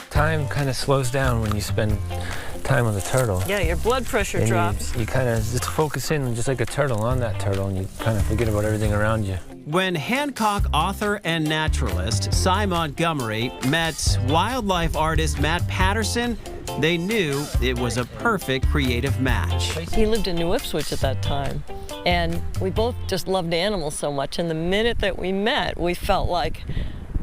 Time kind of slows down when you spend time with a turtle. Yeah, your blood pressure And drops. You kind of just focus in, just like a turtle, on that turtle, and you kind of forget about everything around you. When Hancock author and naturalist Cy Montgomery met wildlife artist Matt Patterson, they knew it was a perfect creative match. He lived in New Ipswich at that time, and we both just loved animals so much, and the minute that we met, we felt like,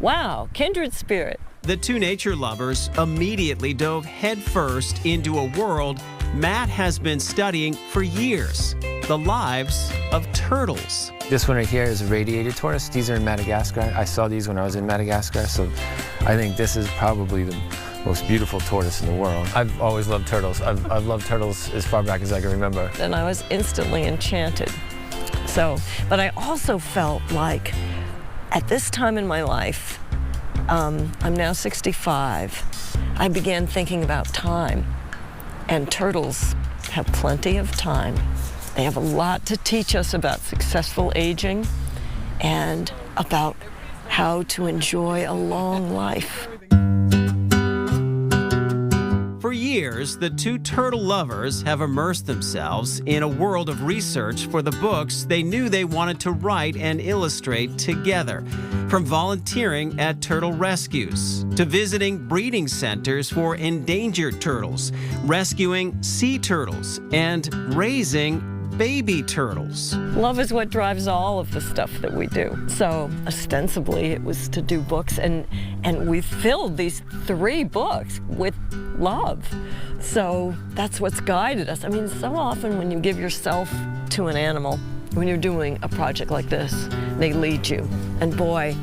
wow, kindred spirit. The two nature lovers immediately dove headfirst into a world Matt has been studying for years, the lives of turtles. This one right here is a radiated tortoise. These are in Madagascar. I saw these when I was in Madagascar, so I think this is probably the most beautiful tortoise in the world. I've always loved turtles. I've loved turtles as far back as I can remember. And I was instantly enchanted. But I also felt like at this time in my life, I'm now 65, I began thinking about time. And turtles have plenty of time. They have a lot to teach us about successful aging and about how to enjoy a long life. For years, the two turtle lovers have immersed themselves in a world of research for the books they knew they wanted to write and illustrate together. From volunteering at turtle rescues, to visiting breeding centers for endangered turtles, rescuing sea turtles, and raising baby turtles. Love is what drives all of the stuff that we do. So ostensibly it was to do books, and we filled these 3 books with love. So that's what's guided us. I mean, so often when you give yourself to an animal, when you're doing a project like this, they lead you. And boy,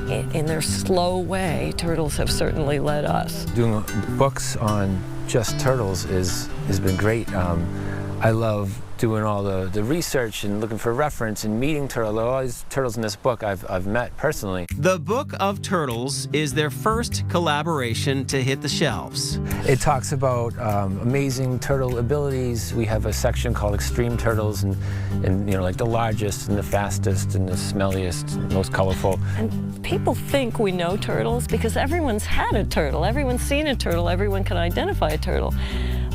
in their slow way, turtles have certainly led us. Doing books on just turtles has been great. I love doing all the research and looking for reference and meeting turtles. All these turtles in this book I've met personally. The Book of Turtles is their first collaboration to hit the shelves. It talks about amazing turtle abilities. We have a section called Extreme Turtles, and you know, like the largest and the fastest and the smelliest, most colorful. And people think we know turtles because everyone's had a turtle, everyone's seen a turtle, everyone can identify a turtle.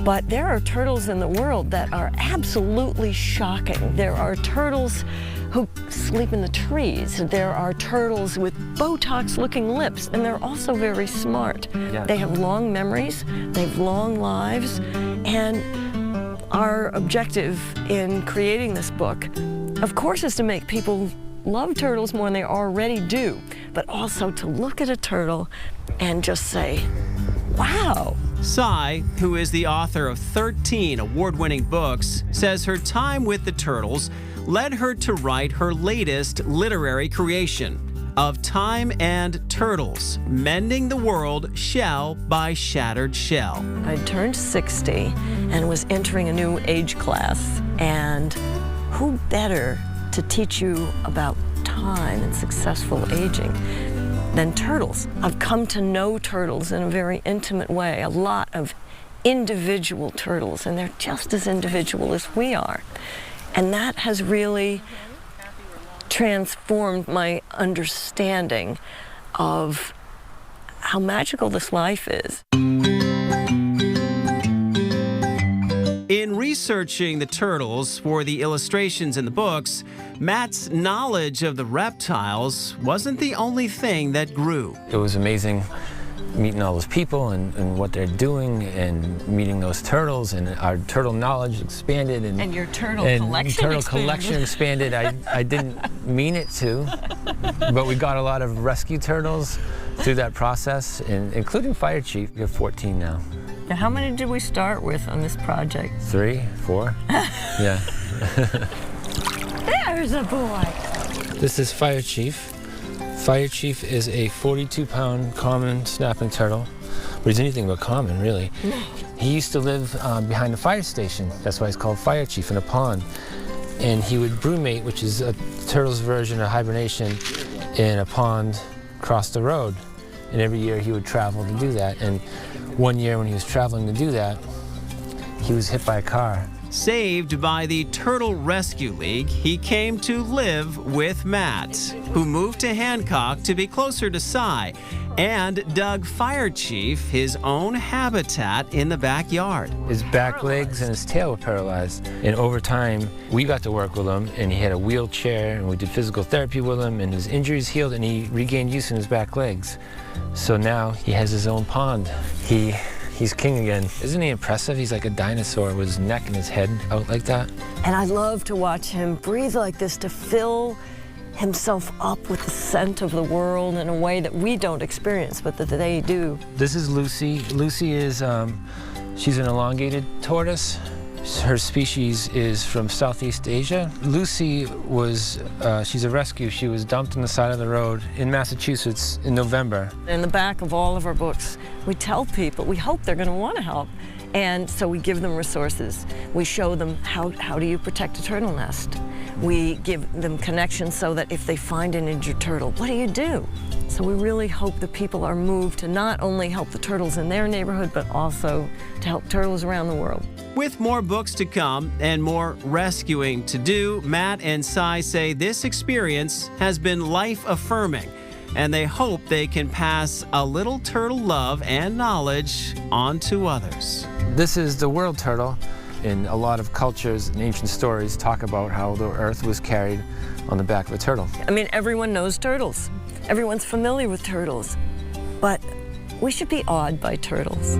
But there are turtles in the world that are absolutely shocking. There are turtles who sleep in the trees. There are turtles with Botox-looking lips, and they're also very smart. Yeah. They have long memories, they have long lives, and our objective in creating this book, of course, is to make people love turtles more than they already do, but also to look at a turtle and just say, wow. Cy, who is the author of 13 award-winning books, says her time with the turtles led her to write her latest literary creation, Of Time and Turtles, Mending the World Shell by Shattered Shell. I turned 60 and was entering a new age class, and who better to teach you about time and successful aging than turtles. I've come to know turtles in a very intimate way, a lot of individual turtles, and they're just as individual as we are. And that has really transformed my understanding of how magical this life is. In researching the turtles for the illustrations in the books, Matt's knowledge of the reptiles wasn't the only thing that grew. It was amazing meeting all those people and what they're doing, and meeting those turtles, and our turtle knowledge expanded. And your turtle collection expanded. I didn't mean it to, but we got a lot of rescue turtles through that process, including Fire Chief. We have 14 now. Now, how many did we start with on this project? 3, 4, yeah. There's a boy. This is Fire Chief. Fire Chief is a 42-pound common snapping turtle, but he's anything but common, really. He used to live behind the fire station. That's why he's called Fire Chief, in a pond. And he would brumate, which is a turtle's version of hibernation, in a pond across the road. And every year he would travel to do that. And one year when he was traveling to do that, he was hit by a car. Saved by the Turtle Rescue League, he came to live with Matt, who moved to Hancock to be closer to Cy, and dug Fire Chief his own habitat in the backyard. His back legs and his tail were paralyzed. And over time, we got to work with him, and he had a wheelchair, and we did physical therapy with him, and his injuries healed, and he regained use in his back legs. So now he has his own pond. He's king again. Isn't he impressive? He's like a dinosaur with his neck and his head out like that. And I love to watch him breathe like this, to fill himself up with the scent of the world in a way that we don't experience, but that they do. This is Lucy. Lucy is, she's an elongated tortoise. Her species is from Southeast Asia. Lucy was, she's a rescue. She was dumped on the side of the road in Massachusetts in November. In the back of all of our books, we tell people, we hope they're going to want to help. And so we give them resources. We show them how do you protect a turtle nest. We give them connections so that if they find an injured turtle, what do you do? So we really hope that people are moved to not only help the turtles in their neighborhood, but also to help turtles around the world. With more books to come and more rescuing to do, Matt and Cy say this experience has been life-affirming, and they hope they can pass a little turtle love and knowledge on to others. This is the world turtle. In a lot of cultures and ancient stories talk about how the earth was carried on the back of a turtle. I mean, everyone knows turtles. Everyone's familiar with turtles. But we should be awed by turtles.